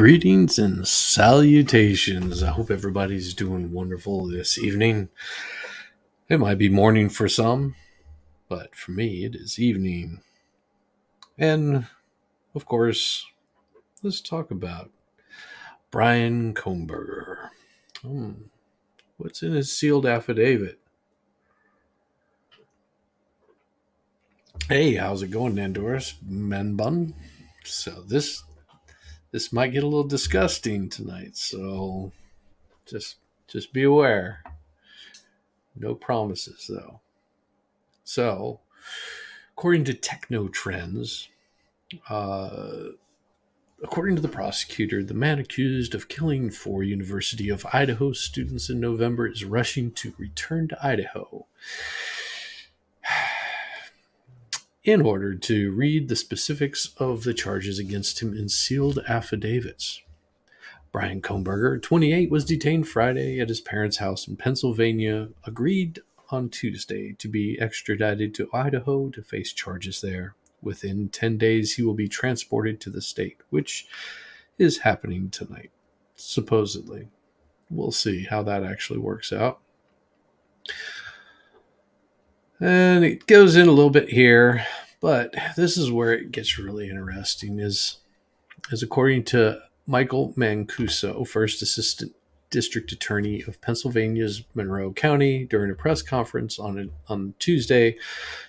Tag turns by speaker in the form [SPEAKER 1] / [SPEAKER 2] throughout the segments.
[SPEAKER 1] Greetings and salutations. I hope everybody's doing wonderful this evening. It might be morning for some, but for me, it is evening. And of course, let's talk about Bryan Kohberger. What's in his sealed affidavit? Hey, how's it going, Nandoris Manbun? So this might get a little disgusting tonight, so just be aware. No promises though. So, according to Techno Trends, uh, according to the prosecutor, the man accused of killing 4 University of Idaho students in November is rushing to return to Idaho in order to read the specifics of the charges against him in sealed affidavits. Bryan Kohberger, 28, was detained Friday at his parents' house in Pennsylvania, agreed on Tuesday to be extradited to Idaho to face charges there. Within 10 days, he will be transported to the state, which is happening tonight, supposedly. We'll see how that actually works out. And it goes in a little bit here, but this is where it gets really interesting, is according to Michael Mancuso, first assistant district attorney of Pennsylvania's Monroe County, during a press conference on Tuesday,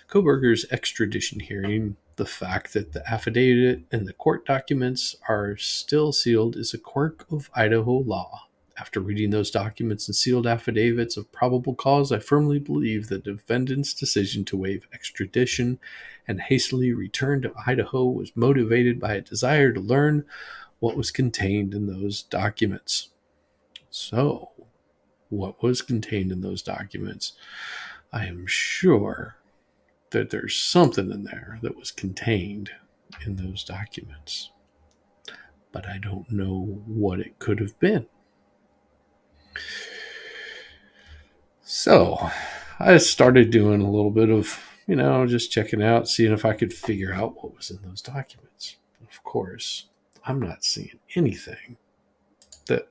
[SPEAKER 1] Kohberger's extradition hearing, the fact that the affidavit and the court documents are still sealed is a quirk of Idaho law. After reading those documents and sealed affidavits of probable cause, I firmly believe the defendant's decision to waive extradition and hastily return to Idaho was motivated by a desire to learn what was contained in those documents. So, what was contained in those documents? I am sure that there's something in there that was contained in those documents, but I don't know what it could have been. So I started doing a little bit of, just checking out, seeing if I could figure out what was in those documents. Of course, I'm not seeing anything that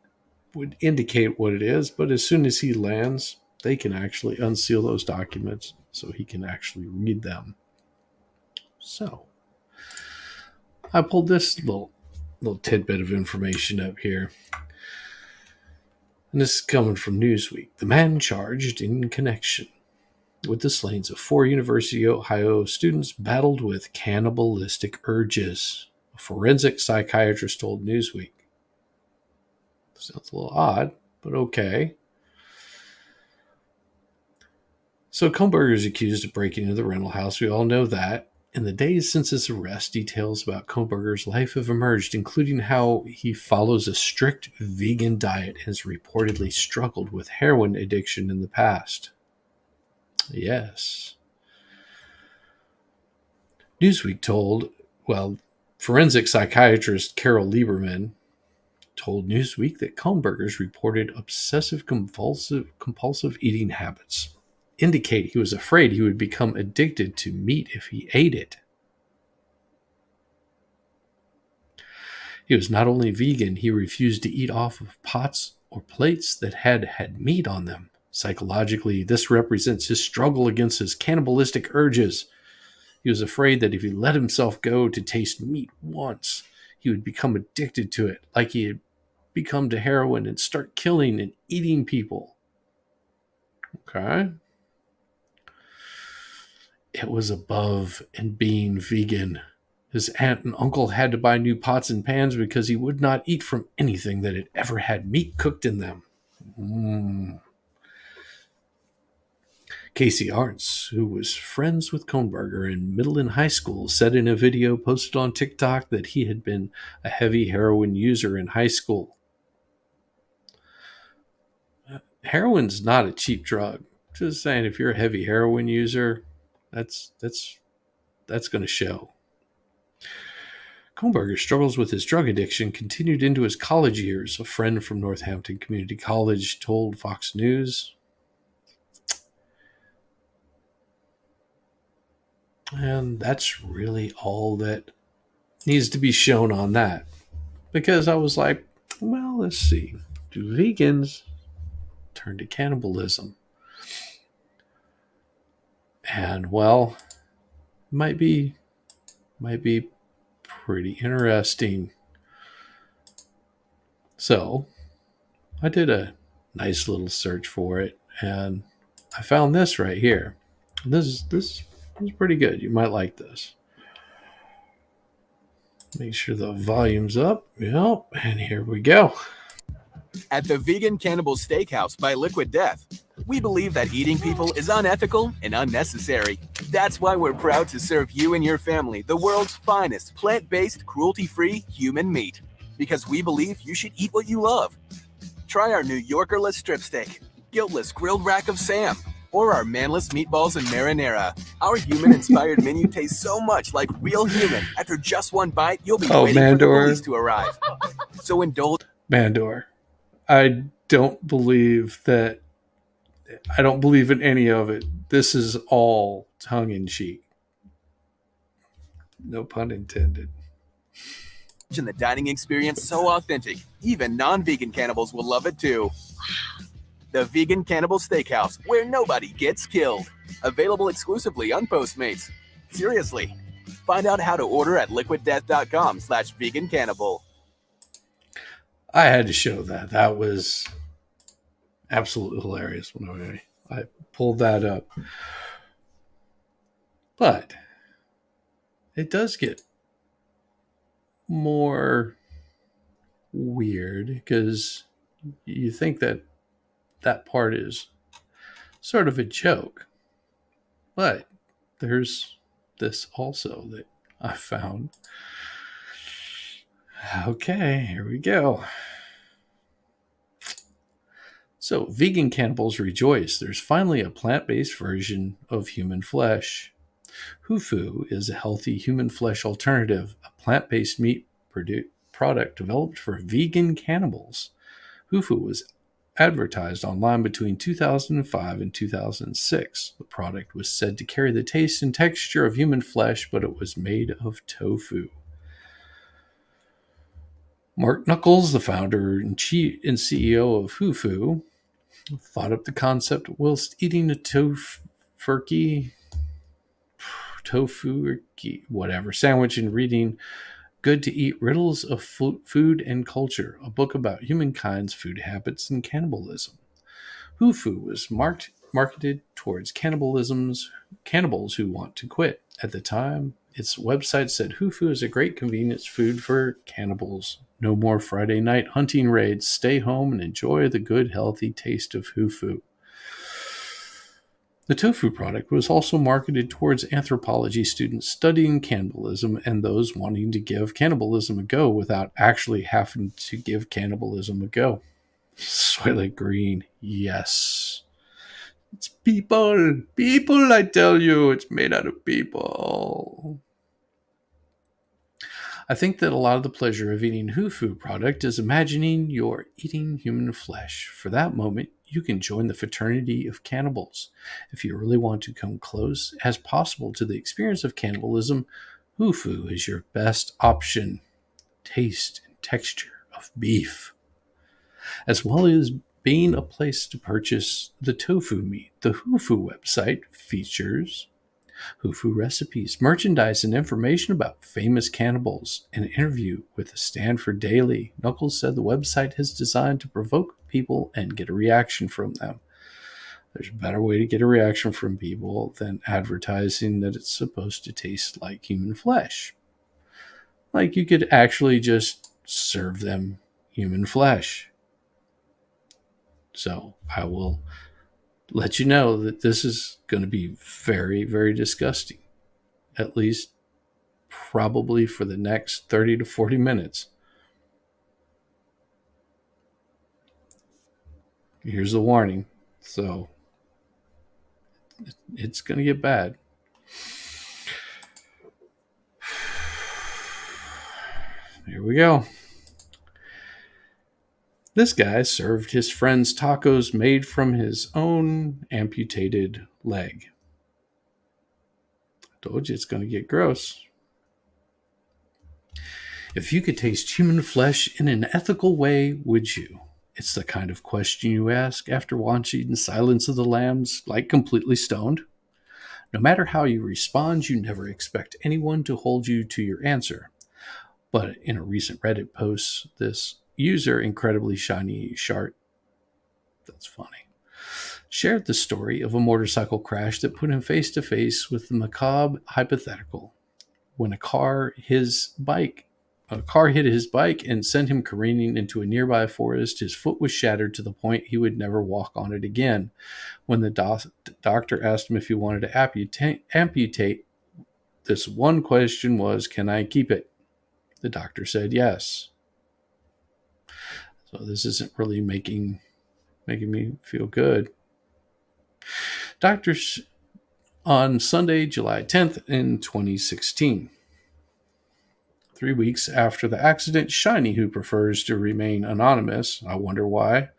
[SPEAKER 1] would indicate what it is, but as soon as he lands, they can actually unseal those documents so he can actually read them. So I pulled this little tidbit of information up here. And this is coming from Newsweek. The man charged in connection with the slayings of 4 University of Ohio students battled with cannibalistic urges, a forensic psychiatrist told Newsweek. Sounds a little odd, but okay. So Kohberger is accused of breaking into the rental house. We all know that. In the days since his arrest, details about Kohberger's life have emerged, including how he follows a strict vegan diet and has reportedly struggled with heroin addiction in the past. Yes. Newsweek forensic psychiatrist Carol Lieberman told Newsweek that Kohberger's reported obsessive compulsive eating habits indicate he was afraid he would become addicted to meat if he ate it. He was not only vegan, he refused to eat off of pots or plates that had meat on them. Psychologically, this represents his struggle against his cannibalistic urges. He was afraid that if he let himself go to taste meat once, he would become addicted to it, like he had become to heroin, and start killing and eating people. Okay. It was above and being vegan. His aunt and uncle had to buy new pots and pans because he would not eat from anything that had ever had meat cooked in them. Casey Arntz, who was friends with Kohberger in middle and high school, said in a video posted on TikTok that he had been a heavy heroin user in high school. Heroin's not a cheap drug. Just saying, if you're a heavy heroin user, that's going to show. Kohberger's struggles with his drug addiction continued into his college years, a friend from Northampton Community College told Fox News. And that's really all that needs to be shown on that. because I was like, well, let's see. Do vegans turn to cannibalism? And well, might be pretty interesting. So I did a nice little search for it, and I found this right here. This is pretty good. You might like this. Make sure the volume's up. Yep, and here we go.
[SPEAKER 2] At the Vegan Cannibal Steakhouse by Liquid Death, we believe that eating people is unethical and unnecessary. That's why we're proud to serve you and your family the world's finest plant-based, cruelty-free human meat. Because we believe you should eat what you love. Try our New Yorkerless strip steak, guiltless grilled rack of Sam, or our manless meatballs and marinara. Our human-inspired menu tastes so much like real human. After just one bite, you'll be waiting for the police to arrive. So indulge.
[SPEAKER 1] Mandor. I don't believe that. I don't believe in any of it. This is all tongue in cheek. No pun intended.
[SPEAKER 2] The dining experience so authentic, even non-vegan cannibals will love it too. The Vegan Cannibal Steakhouse, where nobody gets killed. Available exclusively on Postmates. Seriously. Find out how to order at liquiddeath.com/vegancannibal.
[SPEAKER 1] I had to show that. That was absolutely hilarious when I pulled that up. But it does get more weird because you think that part is sort of a joke. But there's this also that I found. Okay, here we go. So, vegan cannibals rejoice. There's finally a plant-based version of human flesh. Hufu is a healthy human flesh alternative, a plant-based meat product developed for vegan cannibals. Hufu was advertised online between 2005 and 2006. The product was said to carry the taste and texture of human flesh, but it was made of tofu. Mark Knuckles, the founder and CEO of Hufu, thought up the concept whilst eating a tofu sandwich and reading Good to Eat Riddles of Food and Culture, a book about humankind's food habits and cannibalism. Hufu was marketed towards cannibals who want to quit. At the time, its website said Hufu is a great convenience food for cannibals. No more Friday night hunting raids. Stay home and enjoy the good, healthy taste of Hufu. The tofu product was also marketed towards anthropology students studying cannibalism and those wanting to give cannibalism a go without actually having to give cannibalism a go. Soylent Green, yes. It's people. People, I tell you. It's made out of people. I think that a lot of the pleasure of eating Hufu product is imagining you're eating human flesh. For that moment, you can join the fraternity of cannibals. If you really want to come close as possible to the experience of cannibalism, Hufu is your best option. Taste and texture of beef. As well as being a place to purchase the tofu meat, the Hufu website features Hufu recipes, merchandise, and information about famous cannibals. An interview with the Stanford Daily, Knuckles said the website is designed to provoke people and get a reaction from them. There's a better way to get a reaction from people than advertising that it's supposed to taste like human flesh. Like you could actually just serve them human flesh. So I will let you know that this is going to be very, very disgusting. At least probably for the next 30 to 40 minutes. Here's the warning. So it's going to get bad. Here we go. This guy served his friends tacos made from his own amputated leg. I told you it's going to get gross. If you could taste human flesh in an ethical way, would you? It's the kind of question you ask after watching Silence of the Lambs, like completely stoned. No matter how you respond, you never expect anyone to hold you to your answer. But in a recent Reddit post, this user, incredibly shiny shark, that's funny, shared the story of a motorcycle crash that put him face to face with the macabre hypothetical. When a car hit his bike and sent him careening into a nearby forest. His foot was shattered to the point he would never walk on it again. When the doctor asked him if he wanted to amputate, this one question was, "Can I keep it?" The doctor said yes. So this isn't really making me feel good. Doctors on Sunday, July 10th in 2016. 3 weeks after the accident, Shiny, who prefers to remain anonymous, I wonder why,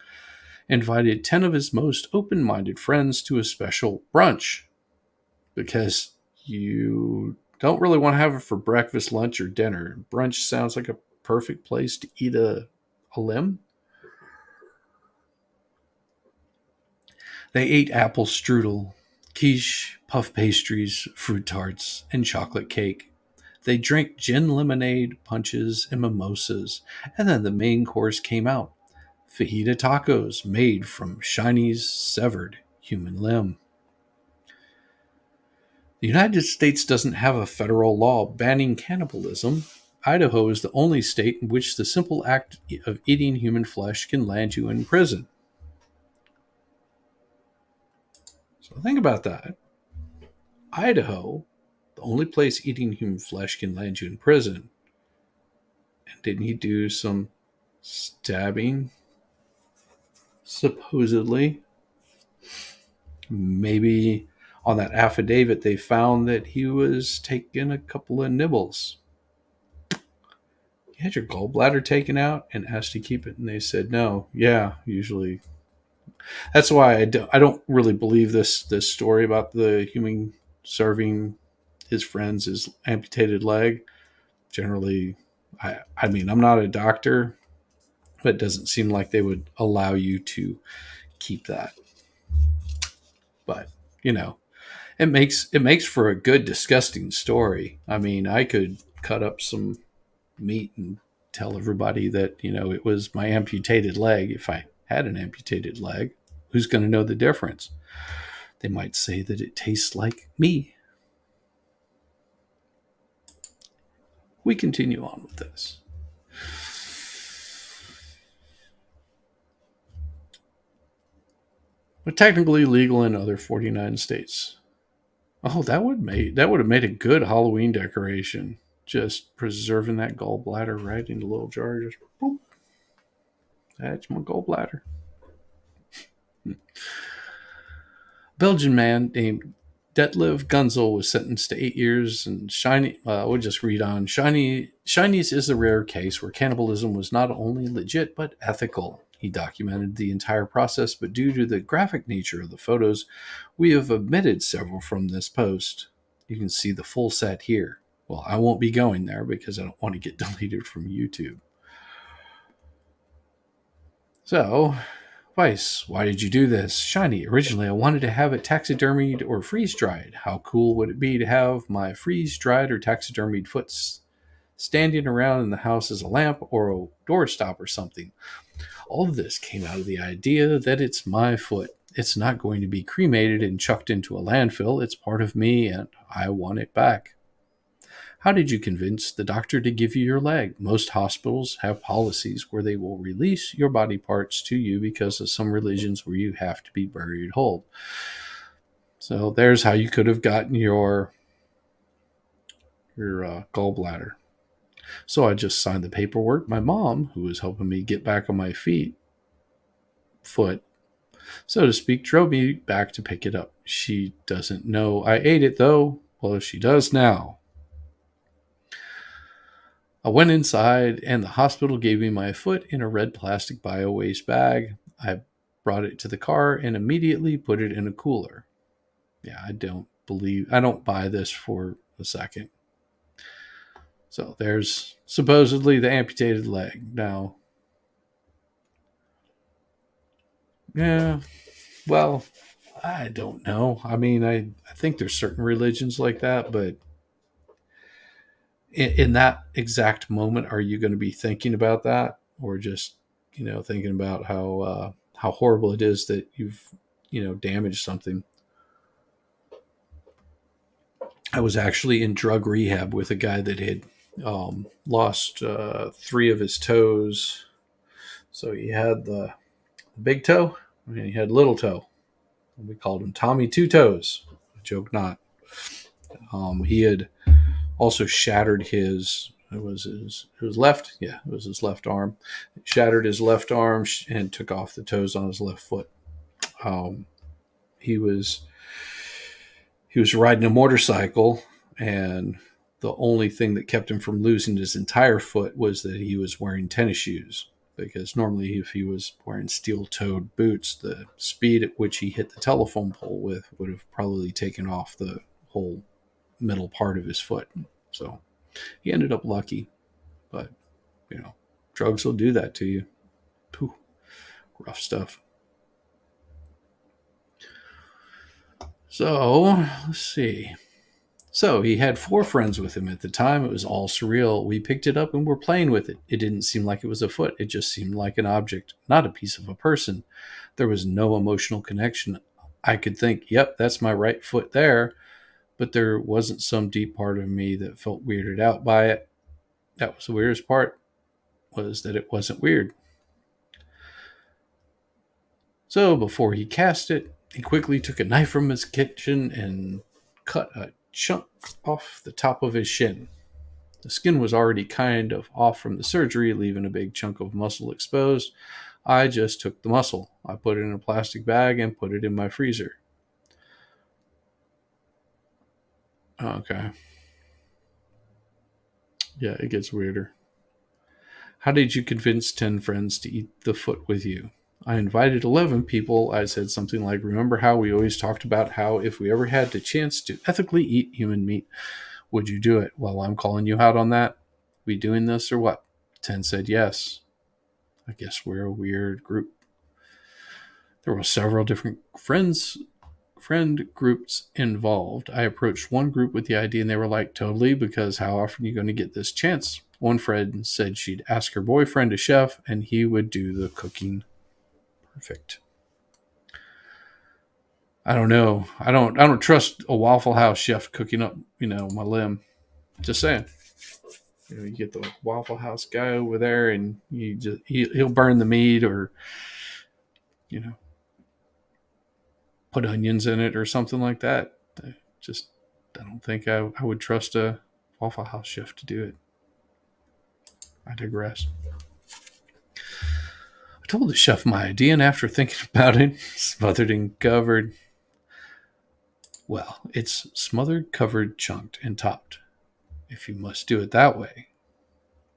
[SPEAKER 1] invited 10 of his most open minded friends to a special brunch. Because you don't really want to have it for breakfast, lunch, or dinner. Brunch sounds like a perfect place to eat a limb. They ate apple strudel, quiche, puff pastries, fruit tarts, and chocolate cake. They drank gin lemonade, punches, and mimosas, and then the main course came out: fajita tacos made from Shiny's severed human limb. The United States doesn't have a federal law banning cannibalism. Idaho is the only state in which the simple act of eating human flesh can land you in prison. So think about that. Idaho, the only place eating human flesh can land you in prison. And didn't he do some stabbing? Supposedly. Maybe on that affidavit they found that he was taking a couple of nibbles. You had your gallbladder taken out and asked to keep it, and they said no. Yeah, usually. That's why I don't really believe this story about the human serving his friends his amputated leg. Generally, I mean, I'm not a doctor, but it doesn't seem like they would allow you to keep that. But you know, it makes for a good disgusting story. I mean, I could cut up some meat and tell everybody that it was my amputated leg. If I had an amputated leg, who's going to know the difference? They might say that it tastes like me. We continue on with this. But technically legal in other 49 states. Oh, that would have made a good Halloween decoration. Just preserving that gallbladder right in a little jar. Just boop. That's my gallbladder. Belgian man named Detlev Gunzel was sentenced to 8 years, and we'll just read on. Shiny's is the rare case where cannibalism was not only legit but ethical. He documented the entire process, but due to the graphic nature of the photos, we have omitted several from this post. You can see the full set here. Well, I won't be going there because I don't want to get deleted from YouTube. So, Weiss, why did you do this? Shiny, originally I wanted to have it taxidermied or freeze-dried. How cool would it be to have my freeze-dried or taxidermied foot standing around in the house as a lamp or a doorstop or something? All of this came out of the idea that it's my foot. It's not going to be cremated and chucked into a landfill. It's part of me and I want it back. How did you convince the doctor to give you your leg? Most hospitals have policies where they will release your body parts to you because of some religions where you have to be buried whole. So there's how you could have gotten your gallbladder. So I just signed the paperwork. My mom, who was helping me get back on my foot, so to speak, drove me back to pick it up. She doesn't know I ate it, though. Well, she does now. I went inside, and the hospital gave me my foot in a red plastic bio waste bag. I brought it to the car and immediately put it in a cooler. Yeah, I don't buy this for a second. So there's supposedly the amputated leg. Now, yeah, well, I don't know. I mean, I think there's certain religions like that, but in that exact moment, are you going to be thinking about that, or just thinking about how horrible it is that you've damaged something? I was actually in drug rehab with a guy that had lost three of his toes. So he had the big toe and he had little toe. We called him Tommy Two Toes. Joke not. He had also shattered his. It was left. Yeah, it was his left arm. Shattered his left arm and took off the toes on his left foot. Um, he was he was riding a motorcycle, and the only thing that kept him from losing his entire foot was that he was wearing tennis shoes. Because normally, if he was wearing steel-toed boots, the speed at which he hit the telephone pole with would have probably taken off the whole middle part of his foot. So he ended up lucky, but drugs will do that to you. Pooh, rough stuff. So let's see. So he had four friends with him at the time. It was all surreal. We picked it up and were playing with it. It didn't seem like it was a foot. It just seemed like an object, not a piece of a person. There was no emotional connection. I could think, yep, that's my right foot there, but there wasn't some deep part of me that felt weirded out by it. That was the weirdest part, was that it wasn't weird. So before he cast it, he quickly took a knife from his kitchen and cut a chunk off the top of his shin. The skin was already kind of off from the surgery, leaving a big chunk of muscle exposed. I just took the muscle. I put it in a plastic bag and put it in my freezer. Okay. Yeah, it gets weirder. How did you convince 10 friends to eat the foot with you? I invited 11 people. I said something like, remember how we always talked about how if we ever had the chance to ethically eat human meat, would you do it? Well, I'm calling you out on that. We doing this or what? 10 said yes. I guess we're a weird group. There were several different friend groups involved. I approached one group with the idea and they were like, totally, because how often are you going to get this chance? One friend said she'd ask her boyfriend, a chef, and he would do the cooking. Perfect. I don't know. I don't trust a Waffle House chef cooking up, my limb. Just saying. You get the Waffle House guy over there, and he'll burn the meat, or you know, put onions in it or something like that. I don't think I would trust a Waffle House chef to do it. I digress. I told the chef my idea, and after thinking about it, smothered and covered. Well, it's smothered, covered, chunked, and topped. If you must do it that way.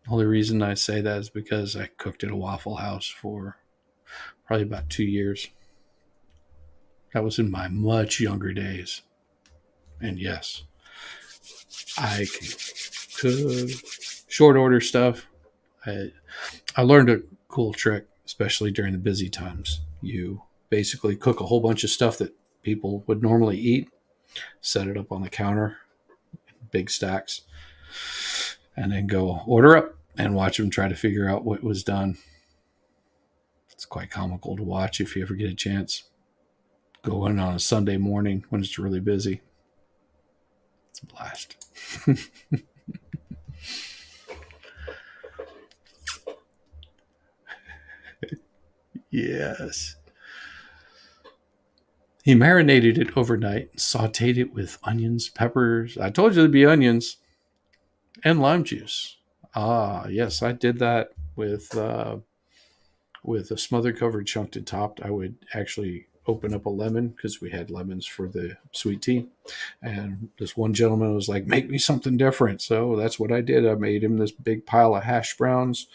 [SPEAKER 1] The only reason I say that is because I cooked at a Waffle House for probably about 2 years. That was in my much younger days. And yes, I can cook short order stuff. I learned a cool trick, especially during the busy times. You basically cook a whole bunch of stuff that people would normally eat, set it up on the counter, big stacks, and then go order up and watch them try to figure out what was done. It's quite comical to watch if you ever get a chance. Go in on a Sunday morning when it's really busy. It's a blast. Yes. He marinated it overnight, sauteed it with onions, peppers. I told you there'd be onions, and lime juice. Ah, yes, I did that with a smothered, covered, chunked, and topped. I would actually open up a lemon because we had lemons for the sweet tea. And this one gentleman was like, make me something different. So that's what I did. I made him this big pile of hash browns,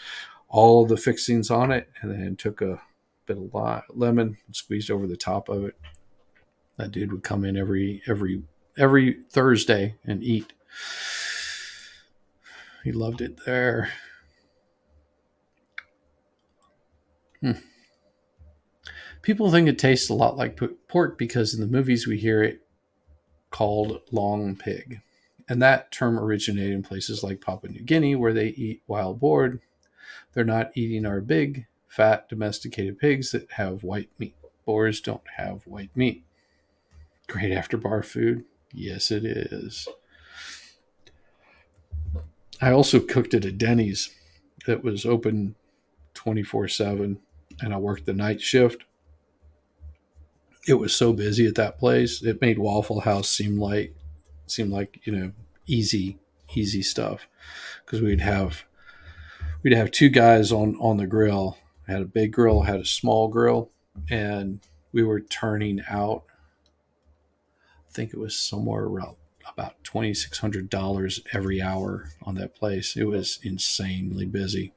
[SPEAKER 1] all the fixings on it, and then took a bit of lemon and squeezed over the top of it. That dude would come in every Thursday and eat. He loved it there. Hmm. People think it tastes a lot like pork because in the movies we hear it called long pig. And that term originated in places like Papua New Guinea where they eat wild boar. They're not eating our big, fat, domesticated pigs that have white meat. Boars don't have white meat. Great after bar food. Yes, it is. I also cooked at a Denny's that was open 24/7, and I worked the night shift. It was so busy at that place. It made Waffle House seem like easy stuff because we'd have two guys on the grill. I had a big grill, had a small grill, and we were turning out. I think it was somewhere around about $2,600 every hour on that place. It was insanely busy.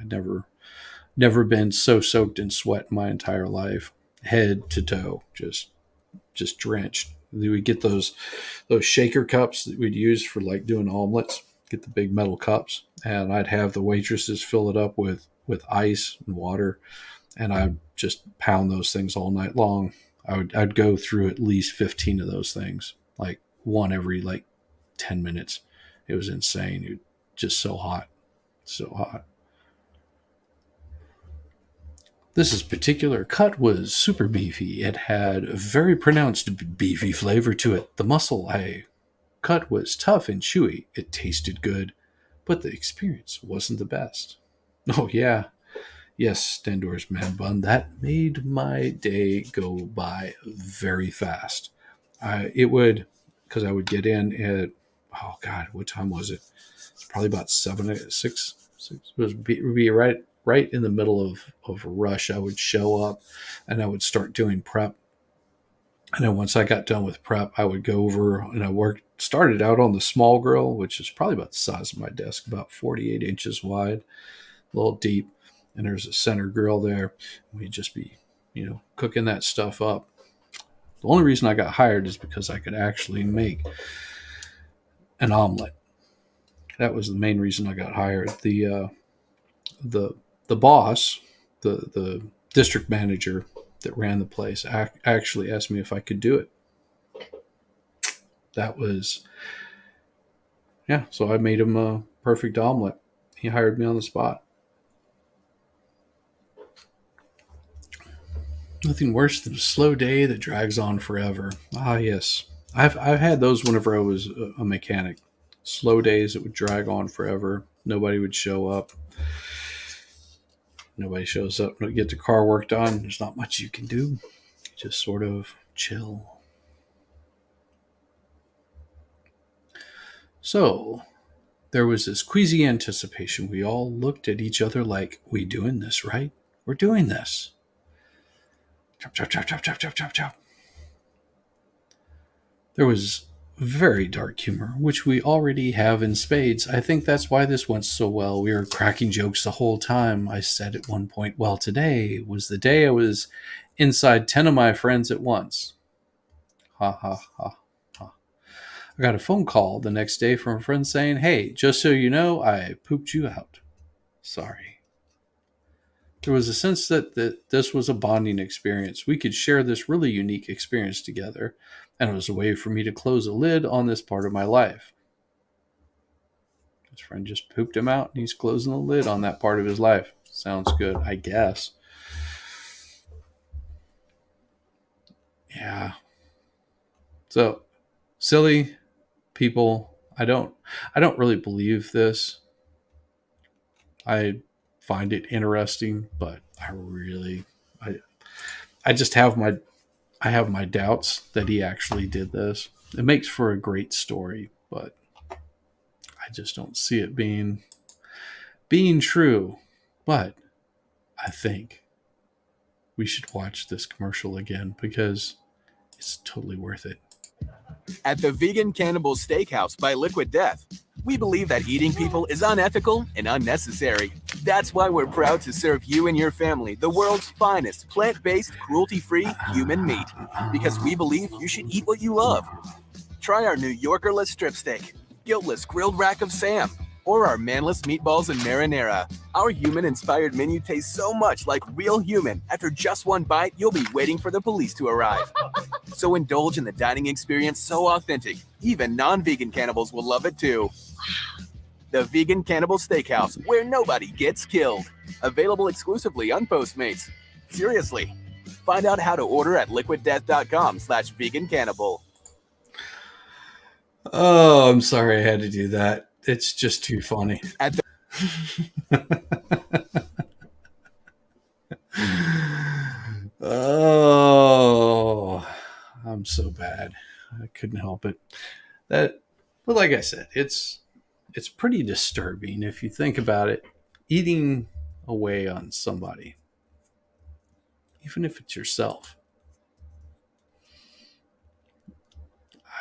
[SPEAKER 1] I'd never been so soaked in sweat in my entire life, head to toe, just drenched. We would get those shaker cups that we'd use for like doing omelets. Get the big metal cups, and I'd have the waitresses fill it up with ice and water, and I'd just pound those things all night long. I'd go through at least 15 of those things, like one every like 10 minutes. It was insane. It was just so hot, so hot. This particular cut was super beefy. It had a very pronounced beefy flavor to it. The muscle I cut was tough and chewy. It tasted good, but the experience wasn't the best. Oh, yeah. Yes, Stendor's man bun. That made my day go by very fast. It would, because I would get in at, oh God, what time was it? It's probably about 7, 6. It would be right in the middle of a rush. I would show up and I would start doing prep. And then once I got done with prep, I would go over and started out on the small grill, which is probably about the size of my desk, about 48 inches wide, a little deep. And there's a center grill there. We'd just be, cooking that stuff up. The only reason I got hired is because I could actually make an omelet. That was the main reason I got hired. The boss, the district manager that ran the place, actually asked me if I could do it. That was, yeah. So I made him a perfect omelet. He hired me on the spot. Nothing worse than a slow day that drags on forever. Ah, yes. I've had those whenever I was a mechanic. Slow days that would drag on forever. Nobody would show up. Nobody shows up to get the car worked on. There's not much you can do. Just sort of chill. So there was this queasy anticipation. We all looked at each other like, we doing this, right? We're doing this. Chop, chop, chop, chop, chop, chop, chop, chop. There was very dark humor, which we already have in spades. I think that's why this went so well. We were cracking jokes the whole time. I said at one point, well, today was the day I was inside 10 of my friends at once. Ha, ha, ha, ha. I got a phone call the next day from a friend saying, hey, just so you know, I pooped you out. Sorry. There was a sense that this was a bonding experience. We could share this really unique experience together, and it was a way for me to close a lid on this part of my life. His friend just pooped him out, and he's closing the lid on that part of his life. Sounds good, I guess. Yeah. So, silly people, I don't really believe this. I find it interesting, but I just have my doubts that he actually did this. It makes for a great story, but I just don't see it being true. But I think we should watch this commercial again because it's totally worth it.
[SPEAKER 2] At the Vegan Cannibals Steakhouse by Liquid Death, we believe that eating people is unethical and unnecessary. That's why we're proud to serve you and your family the world's finest plant-based, cruelty-free human meat. Because we believe you should eat what you love. Try our New Yorkerless strip steak, guiltless grilled rack of Sam, or our manless meatballs and marinara. Our human-inspired menu tastes so much like real human. After just one bite, you'll be waiting for the police to arrive. So indulge in the dining experience so authentic. Even non-vegan cannibals will love it too. The Vegan Cannibal Steakhouse, where nobody gets killed. Available exclusively on Postmates. Seriously. Find out how to order at liquiddeath.com/vegancannibal.
[SPEAKER 1] Oh, I'm sorry I had to do that. It's just too funny.
[SPEAKER 2] At the
[SPEAKER 1] Oh, I'm so bad. I couldn't help it. That, but like I said, it's pretty disturbing if you think about it. Eating away on somebody, even if it's yourself.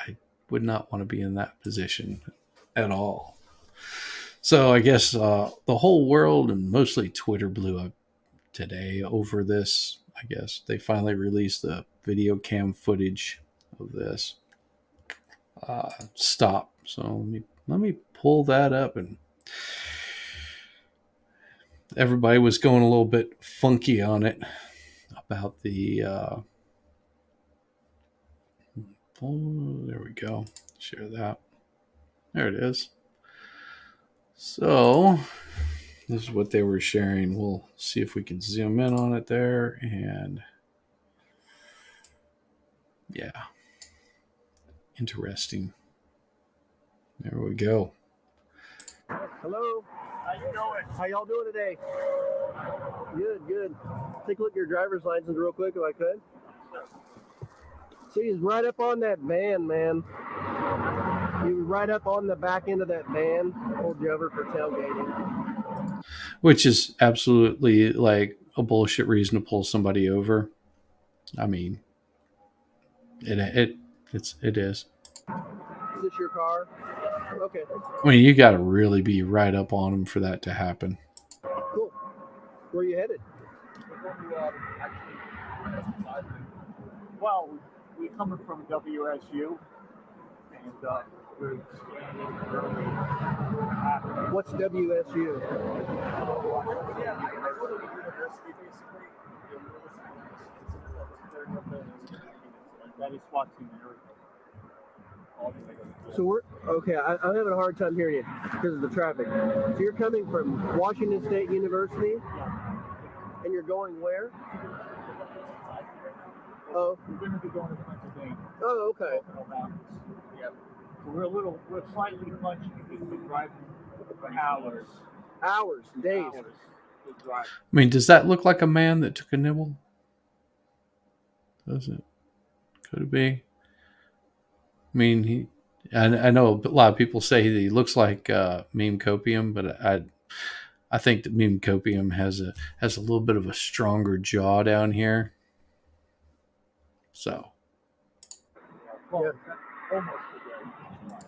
[SPEAKER 1] I would not want to be in that position at all. So I guess the whole world and mostly Twitter blew up today over this. I guess they finally released the video cam footage of this stop. So let me pull that up, and everybody was going a little bit funky on it about the. Oh, there we go. Share that. There it is. So this is what they were sharing. We'll see if we can zoom in on it there, and yeah, interesting. There we go.
[SPEAKER 3] Hello. How you doing? How y'all doing today? Good, good. Take a look at your driver's license real quick if I could. See, he's right up on that van, man. He was right up on the back end of that van. Pulled you over for tailgating.
[SPEAKER 1] Which is absolutely like a bullshit reason to pull somebody over. I mean, it is.
[SPEAKER 3] Is this your car? Okay.
[SPEAKER 1] I mean, you got to really be right up on them for that to happen.
[SPEAKER 3] Cool. Where are you headed?
[SPEAKER 4] Well, we're coming from WSU, and we're standing early.
[SPEAKER 3] What's WSU?
[SPEAKER 4] Yeah, I go to the university basically. That is SWAT team and everything.
[SPEAKER 3] So we're okay. I'm having a hard time hearing you because of the traffic. So you're coming from Washington State University, and you're going where? Oh.
[SPEAKER 4] We're going to be going to Pennsylvania.
[SPEAKER 3] Oh, okay.
[SPEAKER 4] Yeah. So we're slightly punchy because we're driving for hours.
[SPEAKER 3] Hours, days.
[SPEAKER 4] Hours to drive.
[SPEAKER 1] I mean, does that look like a man that took a nibble? Does it? Could it be? I mean, I know a lot of people say he looks like Meme Copium, but I think that Meme Copium has a little bit of a stronger jaw down here. So,
[SPEAKER 4] Well, almost.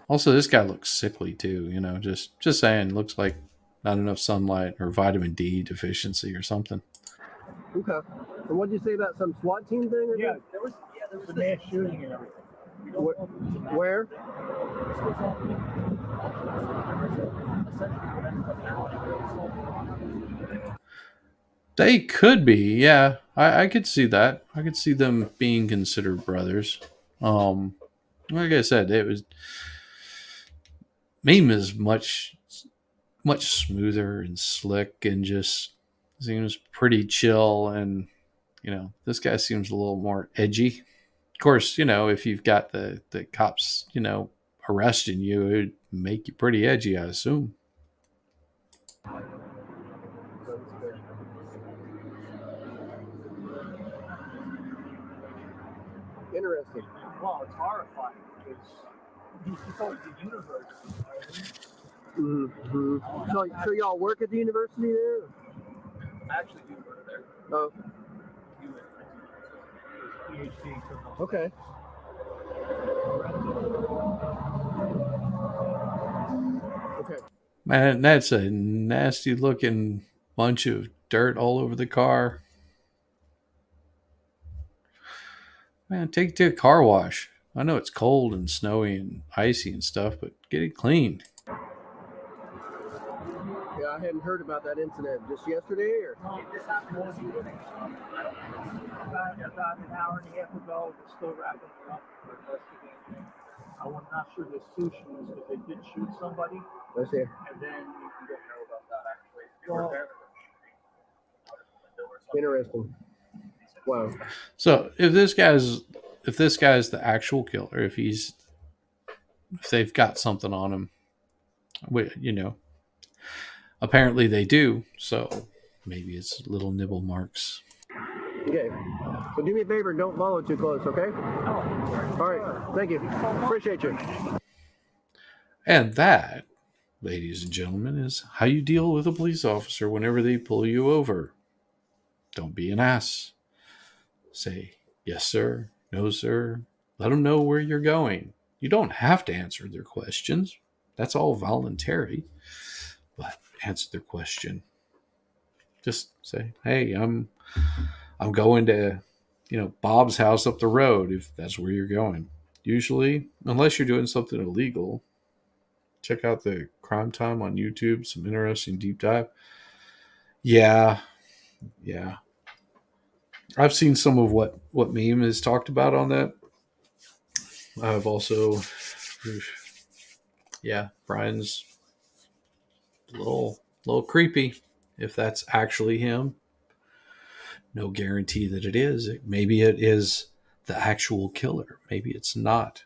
[SPEAKER 1] also this guy looks sickly too. You know, just saying, looks like not enough sunlight or vitamin D deficiency or something.
[SPEAKER 3] Okay. And what did you say about some SWAT team thing? Or
[SPEAKER 4] Yeah, there was a mass shooting and everything.
[SPEAKER 3] Where?
[SPEAKER 1] They could be, yeah. I could see that. I could see them being considered brothers. Like I said, it was Meme is much smoother and slick and just seems pretty chill, and this guy seems a little more edgy. Of course, if you've got the cops, arresting you, it would make you pretty edgy, I assume.
[SPEAKER 3] Interesting.
[SPEAKER 4] Well, it's horrifying because he told the universe.
[SPEAKER 3] Mm-hmm. So y'all work at the university there?
[SPEAKER 4] I actually do go there.
[SPEAKER 3] Oh.
[SPEAKER 4] PhD.
[SPEAKER 3] Okay. Okay.
[SPEAKER 1] Man, that's a nasty looking bunch of dirt all over the car. Man, take it to a car wash. I know it's cold and snowy and icy and stuff, but get it cleaned.
[SPEAKER 3] I hadn't heard about that incident. Just yesterday, or?
[SPEAKER 4] No, this happened about an hour and a half ago. We're still wrapping it up for investigation. I'm not sure there's two shooters because they did shoot somebody,
[SPEAKER 3] Let's see.
[SPEAKER 4] and then
[SPEAKER 5] You don't know about that actually. You
[SPEAKER 4] Well,
[SPEAKER 5] were there.
[SPEAKER 3] Interesting. Wow.
[SPEAKER 1] So if this guy's the actual killer, if they've got something on him, apparently they do. So maybe it's little nibble marks.
[SPEAKER 3] Okay. So do me a favor, don't follow too close, okay? All right. Thank you. Appreciate you.
[SPEAKER 1] And that, ladies and gentlemen, is how you deal with a police officer whenever they pull you over. Don't be an ass. Say, yes, sir. No, sir. Let them know where you're going. You don't have to answer their questions. That's all voluntary. But answer their question. Just say, hey, I'm going to, Bob's house up the road, if that's where you're going. Usually, unless you're doing something illegal, check out the Crime Time on YouTube. Some interesting deep dive. Yeah. I've seen some of what Meme has talked about on that. I've also, Brian's a little creepy. If that's actually him, no guarantee that it is. Maybe it is the actual killer. Maybe it's not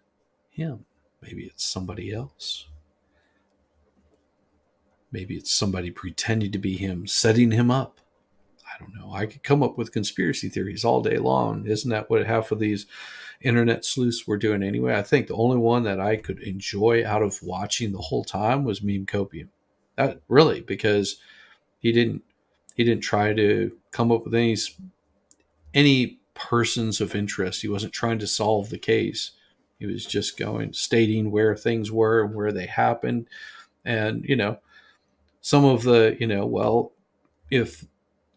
[SPEAKER 1] him. Maybe it's somebody else. Maybe it's somebody pretending to be him, setting him up. I don't know. I could come up with conspiracy theories all day long. Isn't that what half of these internet sleuths were doing anyway? I think the only one that I could enjoy out of watching the whole time was Meme Copium. That really, because he didn't try to come up with any persons of interest. He wasn't trying to solve the case. He was just stating where things were and where they happened. And, some of the, if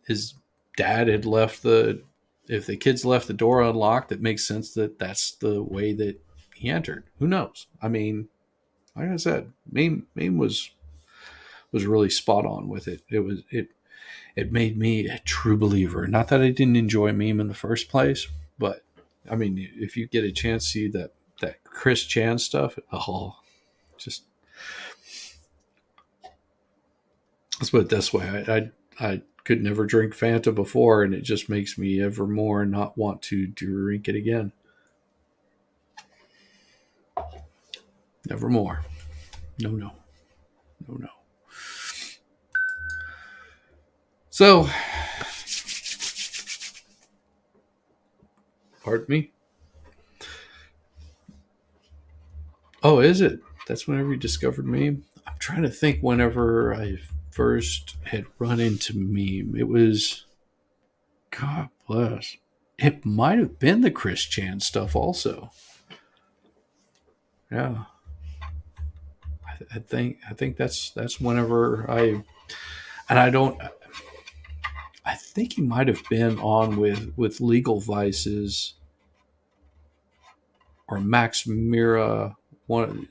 [SPEAKER 1] his dad had if the kids left the door unlocked, it makes sense that that's the way that he entered. Who knows? I mean, like I said, Meme was really spot on with it. It made me a true believer. Not that I didn't enjoy Meme in the first place, but I mean, if you get a chance to see that Chris Chan stuff, just let's put it this way. I could never drink Fanta before, and it just makes me ever more not want to drink it again. Never more. No. So, pardon me. Oh, is it? That's whenever you discovered Meme? I'm trying to think whenever I first had run into Meme. It was, God bless. It might have been the Chris Chan stuff also. Yeah. I think that's whenever I think he might have been on with Legal Vices or Max Mira.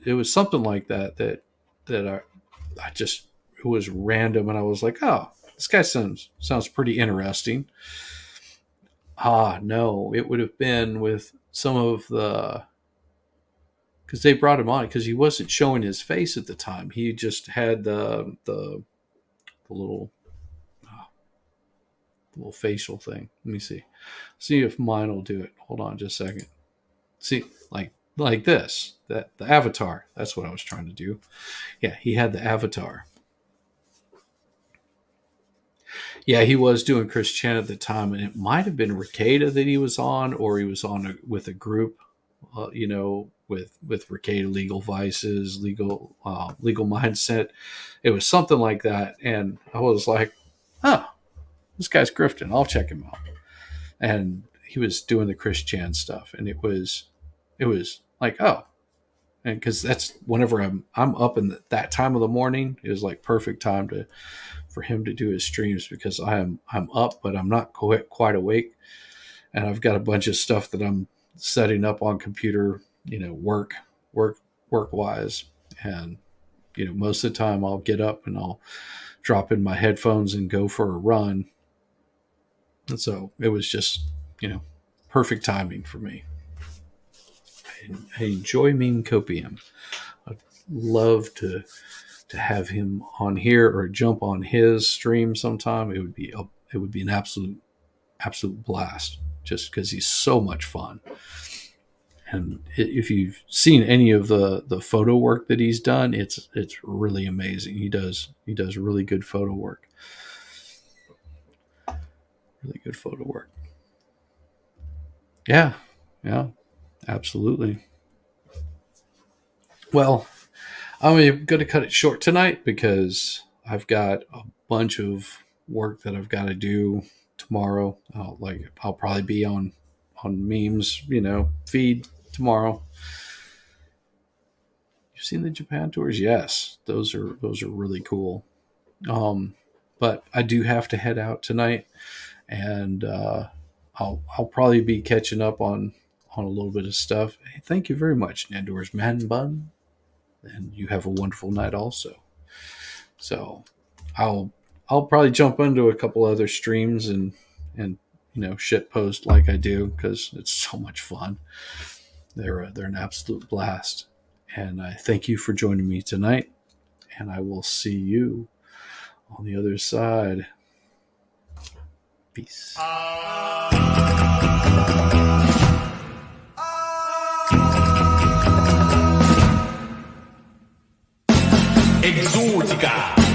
[SPEAKER 1] It was something like that I just, it was random, and I was like, oh, this guy sounds pretty interesting. No, it would have been with some of because they brought him on because he wasn't showing his face at the time. He just had the little facial thing. Let me see if mine will do it. Hold on just a second. See, like this, the avatar. That's what I was trying to do. Yeah, he had the avatar. Yeah, he was doing Chris Chan at the time, and it might have been Ricada that he was on, or he was on with a group, with Ricada, Legal Vices, legal mindset. It was something like that, and I was like, oh, this guy's grifting. I'll check him out. And he was doing the Chris Chan stuff, and it was like, oh, and because that's whenever I'm up in that time of the morning, it was like perfect time for him to do his streams, because I'm up, but I'm not quite awake, and I've got a bunch of stuff that I'm setting up on computer, work wise, and most of the time I'll get up and I'll drop in my headphones and go for a run. And so it was just, perfect timing for me. I enjoy Meme Copium. I'd love to have him on here or jump on his stream sometime. It would be an absolute blast, just because he's so much fun. And if you've seen any of the photo work that he's done, it's really amazing. He does really good photo work. Really good photo work. Yeah, absolutely. Well, I'm going to cut it short tonight because I've got a bunch of work that I've got to do tomorrow. I'll probably be on memes, feed tomorrow. You've seen the Japan tours? Yes, those are really cool. But I do have to head out tonight, and I'll probably be catching up on a little bit of stuff. Hey, thank you very much, Nandor's Man Bun, and you have a wonderful night also. So I'll probably jump into a couple other streams and shit post like I do, because it's so much fun. They're an absolute blast. And I thank you for joining me tonight, and I will see you on the other side. Peace.
[SPEAKER 6] Exótica.